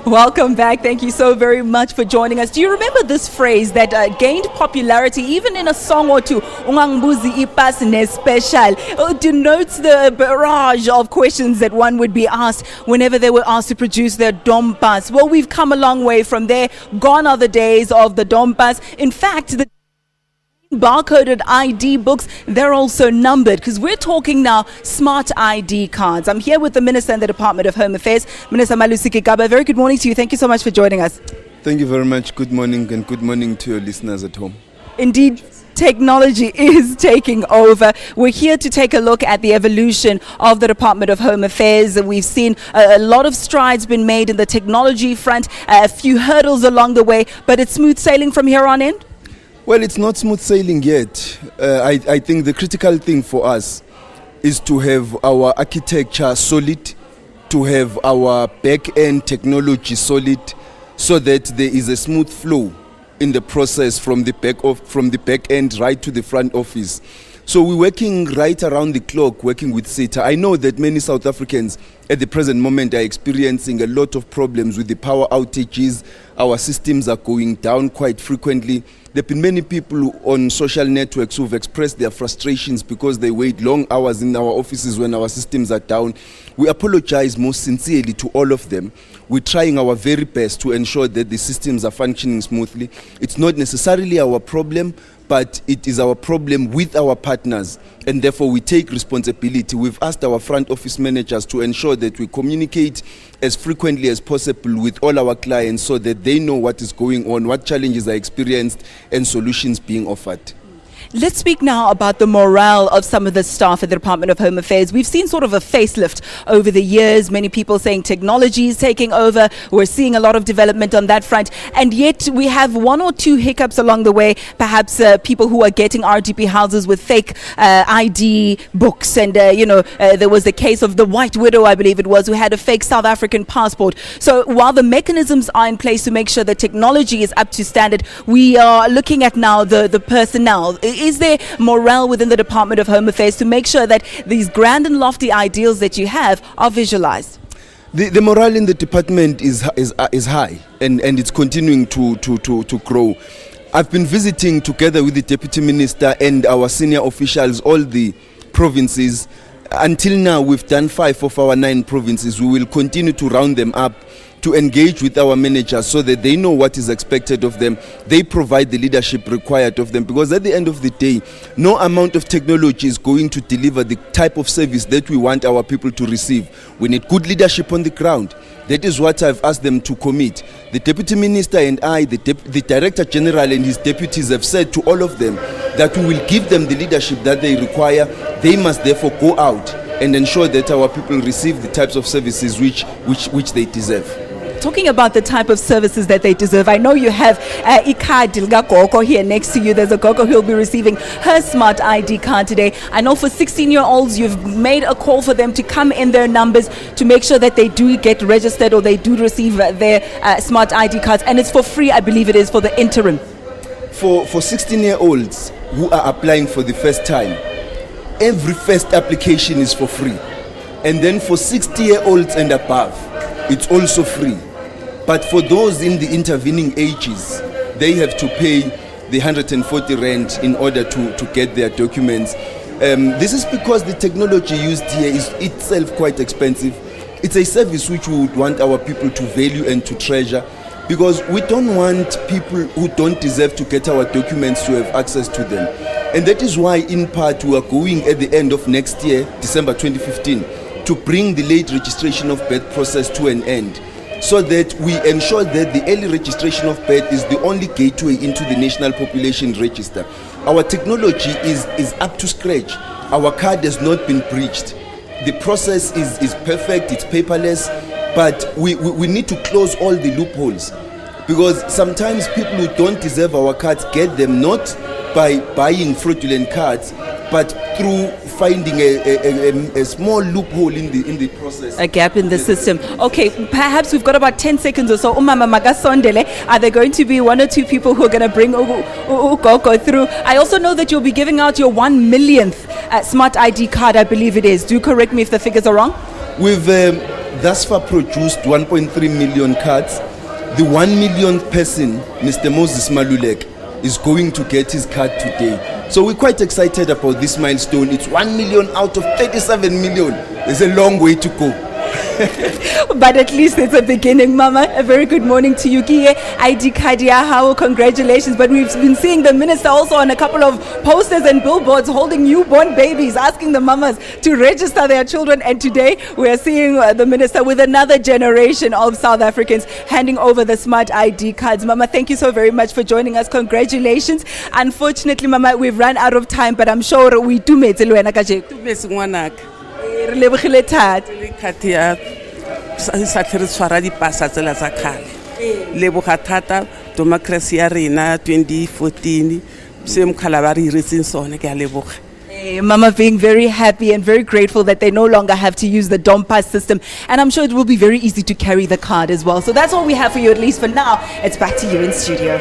Welcome back. Thank you so very much for joining us. Do you remember this phrase that gained popularity even in a song or two? Ungangbuzi ipas special. Denotes the barrage of questions that one would be asked whenever they were asked to produce their dompas. Well, we've come a long way from there. Gone are the days of the dompas. In fact, the barcoded ID books, they're also numbered because we're talking now smart ID cards. I'm here with the Minister in the Department of Home Affairs, Minister Gigaba. Very good morning to you. Thank you so much for joining us. Thank you very much. Good morning, and good morning to your listeners at home. Indeed, technology is taking over. We're here to take a look at the evolution of the Department of Home Affairs. We've seen a lot of strides been made in the technology front, a few hurdles along the way, but it's smooth sailing from here on in? Well, it's not smooth sailing yet. I think the critical thing for us is to have our architecture solid, to have our back-end technology solid, so that there is a smooth flow in the process from the back end right to the front office. So we're working right around the clock, working with SETA. I know that many South Africans at the present moment are experiencing a lot of problems with the power outages. Our systems are going down quite frequently. There have been many people on social networks who've expressed their frustrations because they wait long hours in our offices when our systems are down. We apologize most sincerely to all of them. We're trying our very best to ensure that the systems are functioning smoothly. It's not necessarily our problem, but it is our problem with our partners, and therefore we take responsibility. We've asked our front office managers to ensure that we communicate as frequently as possible with all our clients so that they know what is going on, what challenges are experienced, and solutions being offered. Let's speak now about the morale of some of the staff at the Department of Home Affairs. We've seen sort of a facelift over the years. Many people saying technology is taking over. We're seeing a lot of development on that front. And yet we have one or two hiccups along the way. Perhaps people who are getting RDP houses with fake ID books. And, there was the case of the White Widow, I believe it was, who had a fake South African passport. So while the mechanisms are in place to make sure the technology is up to standard, we are looking at now the personnel. Is there morale within the Department of Home Affairs to make sure that these grand and lofty ideals that you have are visualized? The morale in the department is high, and it's continuing to grow. I've been visiting together with the Deputy Minister and our senior officials all the provinces. Until now, we've done 5 of our 9 provinces. We will continue to round them up to engage with our managers so that they know what is expected of them. They provide the leadership required of them, because at the end of the day, no amount of technology is going to deliver the type of service that we want our people to receive. We need good leadership on the ground. That is what I've asked them to commit. The Deputy Minister and I, the Director General and his deputies have said to all of them that we will give them the leadership that they require. They must therefore go out and ensure that our people receive the types of services which they deserve. Talking about the type of services that they deserve, I know you have Ikadi Goko here next to you. There's a Goko who'll be receiving her smart ID card today. I know for 16-year-olds, you've made a call for them to come in their numbers to make sure that they do get registered or they do receive their smart ID cards. And it's for free, I believe it is, for the interim. For 16-year-olds who are applying for the first time, every first application is for free. And then for 60-year-olds and above, it's also free. But for those in the intervening ages, they have to pay the 140 rand in order to get their documents. This is because the technology used here is itself quite expensive. It's a service which we would want our people to value and to treasure, because we don't want people who don't deserve to get our documents to have access to them. And that is why, in part, we are going at the end of next year, December 2015, to bring the late registration of birth process to an end, so that we ensure that the early registration of birth is the only gateway into the National Population Register. Our technology is up to scratch. Our card has not been breached. The process is perfect, it's paperless, but we need to close all the loopholes, because sometimes people who don't deserve our cards get them not by buying fraudulent cards, but through finding a small loophole in the process. A gap in the system. Okay, perhaps we've got about 10 seconds or so. Umama Magasondele, are there going to be 1 or 2 people who are going to bring Ugoko through? I also know that you'll be giving out your 1 millionth smart ID card, I believe it is. Do correct me if the figures are wrong. We've thus far produced 1.3 million cards. The 1 millionth person, Mr. Moses Malulek, is going to get his card today. So we're quite excited about this milestone. It's 1 million out of 37 million. There's a long way to go. But at least it's a beginning, Mama. A very good morning to you. Kiye, ID Kadiahawo, congratulations. But we've been seeing the minister also on a couple of posters and billboards holding newborn babies, asking the mamas to register their children. And today we are seeing the minister with another generation of South Africans handing over the smart ID cards. Mama, thank you so very much for joining us. Congratulations. Unfortunately, Mama, we've run out of time, but I'm sure we do make it. Re lebogile thata le khati ya sa tlhere tshwara dipasa tsela tsa khale leboga thata democracy ya rena 2014 se mkhala ba re iretseng sone ke a leboga. Mama being very happy and very grateful that they no longer have to use the DOM-pass system, and I'm sure it will be very easy to carry the card as well. So that's all we have for you, at least for now. It's back to you in studio.